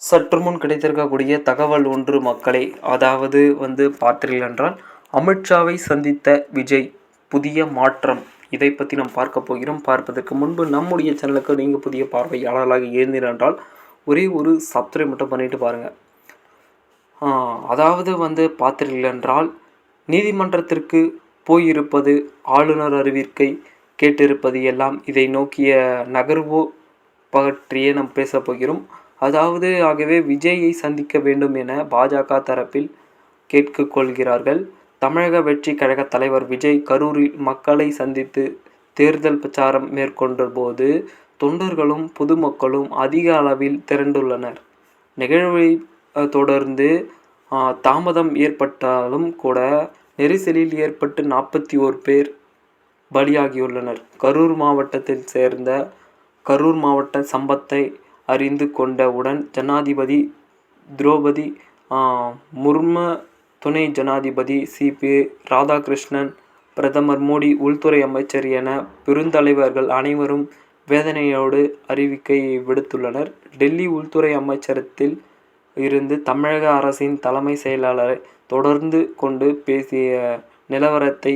சற்று முன் கிடைத்திருக்கக்கூடிய தகவல் ஒன்று மக்களே. அதாவது பார்த்தீர்கள் என்றால், அமித்ஷாவை சந்தித்த விஜய் புதிய மாற்றம். இதை பற்றி நாம் பார்க்க போகிறோம். பார்ப்பதற்கு முன்பு நம்முடைய சேனலுக்கு நீங்கள் புதிய பார்வையாளர்களாக இருந்தீர்கள் என்றால் ஒரே ஒரு சப்ஸ்கிரைப் மட்டும் பண்ணிட்டு பாருங்கள். அதாவது பார்த்தீர்கள் என்றால், நீதிமன்றத்திற்கு போயிருப்பது, ஆளுநர் அறிவிக்கை கேட்டிருப்பது எல்லாம் இதை நோக்கிய நகர்வோ பற்றியே நாம் பேசப் போகிறோம். ஆகவே விஜயை சந்திக்க வேண்டும் என பாஜக தரப்பில் கேட்டுக்கொள்கிறார்கள். தமிழக வெற்றி கழக தலைவர் விஜய் கரூரில் மக்களை சந்தித்து தேர்தல் பிரச்சாரம் மேற்கொண்ட போது தொண்டர்களும் பொதுமக்களும் அதிக அளவில் திரண்டுள்ளனர். நிகழ்வை தொடர்ந்து தாமதம் ஏற்பட்டாலும் கூட நெரிசலில் ஏற்பட்டு 41 பேர் பலியாகியுள்ளனர். கரூர் மாவட்ட சம்பத்தை அறிந்து கொண்டவுடன் ஜனாதிபதி திரௌபதி முர்மு, துணை ஜனாதிபதி சிபி ராதாகிருஷ்ணன், பிரதமர் மோடி, உள்துறை அமைச்சர் என பெருந்தலைவர்கள் அனைவரும் வேதனையோடு அறிவிக்கை விடுத்துள்ளனர். டெல்லி உள்துறை அமைச்சரத்தில் இருந்து தமிழக அரசின் தலைமை செயலாளரை தொடர்ந்து கொண்டு பேசிய நிலவரத்தை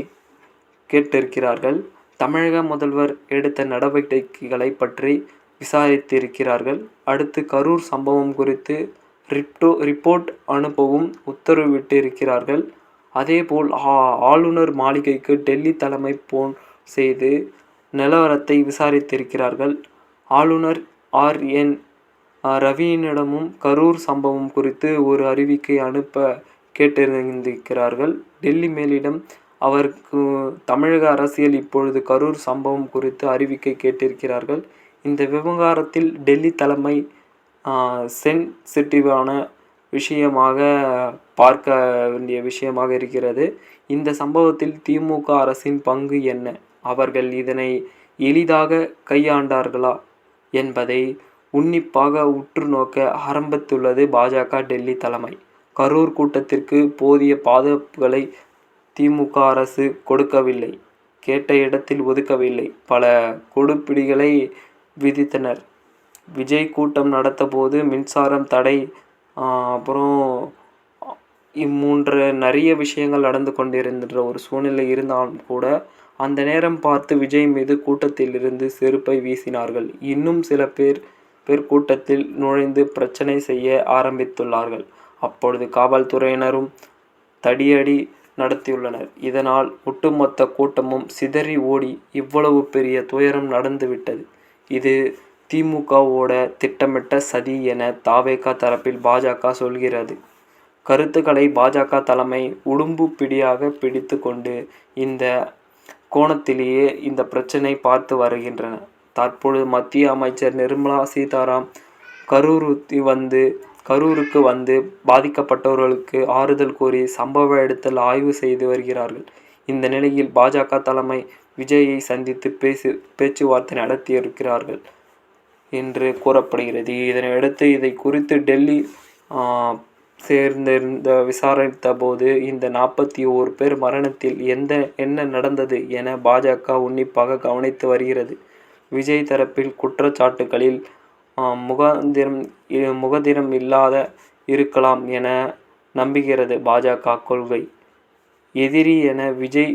கேட்டிருக்கிறார்கள். தமிழக முதல்வர் எடுத்த நடவடிக்கைகளை பற்றி விசாரித்திருக்கிறார்கள். அடுத்து கரூர் சம்பவம் குறித்து ரிப்போர்ட் அனுப்பவும் உத்தரவிட்டிருக்கிறார்கள். அதேபோல் ஆளுநர் மாளிகைக்கு டெல்லி தலைமை போன் செய்து நிலவரத்தை விசாரித்திருக்கிறார்கள். ஆளுநர் RN ரவியினிடமும் கரூர் சம்பவம் குறித்து ஒரு அறிவிக்கை அனுப்ப கேட்டிருக்கிறார்கள். டெல்லி மேலிடம் அவருக்கு தமிழக அரசியல் இப்பொழுது கரூர் சம்பவம் குறித்து அறிவிக்கை கேட்டிருக்கிறார்கள். இந்த விவகாரத்தில் டெல்லி தலைமை சென்சிட்டிவான விஷயமாக பார்க்க வேண்டிய விஷயமாக இருக்கிறது. இந்த சம்பவத்தில் திமுக அரசின் பங்கு என்ன, அவர்கள் இதனை எளிதாக கையாண்டார்களா என்பதை உன்னிப்பாக உற்று நோக்க ஆரம்பித்துள்ளது பாஜக டெல்லி தலைமை. கரூர் கூட்டத்திற்கு போதிய பாதுகாப்புகளை திமுக அரசு கொடுக்கவில்லை, கேட்ட இடத்தில் ஒதுக்கவில்லை, பல கொடுப்பிடிகளை விதித்தனர். விஜய் கூட்டம் நடத்த போது மின்சாரம் தடை, அப்புறம் நிறைய விஷயங்கள் நடந்து கொண்டிருந்த ஒரு சூழ்நிலை இருந்தாலும் கூட அந்த நேரம் பார்த்து விஜய் மீது கூட்டத்திலிருந்து செருப்பை வீசினார்கள். இன்னும் சில பேர் கூட்டத்தில் நுழைந்து பிரச்சனை செய்ய ஆரம்பித்துள்ளார்கள். அப்பொழுது காவல்துறையினரும் தடியடி நடத்தியுள்ளனர். இதனால் ஒட்டுமொத்த கூட்டமும் சிதறி ஓடி இவ்வளவு பெரிய துயரம் நடந்துவிட்டது. இது திமுகவோட திட்டமிட்ட சதி என தாவேகா தரப்பில் பாஜக சொல்கிறது. கருத்துக்களை பாஜக தலைமை உடும்பு பிடியாக பிடித்து கொண்டு இந்த கோணத்திலேயே இந்த பிரச்சனை பார்த்து வருகின்றன. தற்பொழுது மத்திய அமைச்சர் நிர்மலா சீதாராம் கரூருக்கு வந்து பாதிக்கப்பட்டவர்களுக்கு ஆறுதல் கூறி சம்பவ இடத்தில் ஆய்வு செய்து வருகிறார்கள். இந்த நிலையில் பாஜக தலைமை விஜயை சந்தித்து பேச்சுவார்த்தை நடத்தியிருக்கிறார்கள் என்று கூறப்படுகிறது. இதனையடுத்து இதை குறித்து டெல்லி சேர்ந்திருந்த விசாரித்த போது இந்த 41 பேர் மரணத்தில் என்ன நடந்தது என பாஜக உன்னிப்பாக கவனித்து வருகிறது. விஜய் தரப்பில் குற்றச்சாட்டுகளில் முகதிரம் இல்லாத இருக்கலாம் என நம்புகிறது பாஜக கொள்கை. எதிரி என விஜய்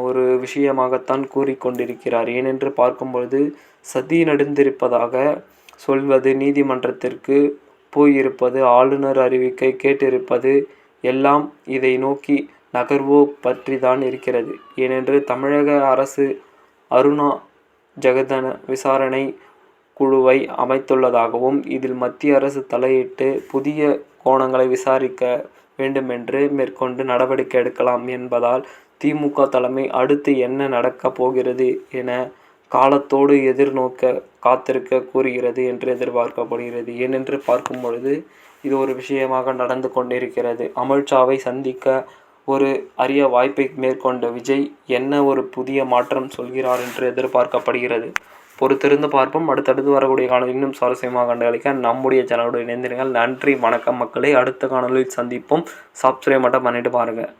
ஒரு விஷயமாகத்தான் கூறிக்கொண்டிருக்கிறார். ஏனென்று பார்க்கும்பொழுது சதி நடந்திருப்பதாக சொல்வது, நீதிமன்றத்திற்கு போயிருப்பது, ஆளுநர் அறிவிக்கை கேட்டிருப்பது எல்லாம் இதை நோக்கி நகர்வோ பற்றி தான் இருக்கிறது. ஏனென்று தமிழக அரசு அருணா ஜெகதன விசாரணை குழுவை அமைத்துள்ளதாகவும் இதில் மத்திய அரசு தலையிட்டு புதிய கோணங்களை விசாரிக்க வேண்டுமென்று மேற்கொண்டு நடவடிக்கை எடுக்கலாம் என்பதால் திமுக தலைமை அடுத்து என்ன நடக்கப் போகிறது என காலத்தோடு எதிர்நோக்க காத்திருக்க கூறுகிறது என்று எதிர்பார்க்கப்படுகிறது. ஏனென்று பார்க்கும் பொழுது இது ஒரு விஷயமாக நடந்து கொண்டிருக்கிறது. அமித்ஷாவை சந்திக்க ஒரு அரிய வாய்ப்பை மேற்கொண்ட விஜய் என்ன ஒரு புதிய மாற்றம் சொல்கிறார் என்று எதிர்பார்க்கப்படுகிறது. பொறுத்திருந்து பார்ப்போம். அடுத்தடுத்து வரக்கூடிய காணொலி இன்னும் சுவாரஸ்யமாக கண்டுகளிக்க நம்முடைய சேனலோடு இணைந்திருங்கள். நன்றி, வணக்கம் மக்களே. அடுத்த காணொலியில் சந்திப்போம். சப்ஸ்கிரைப் மட்டும் பண்ணிட்டு பாருங்கள்.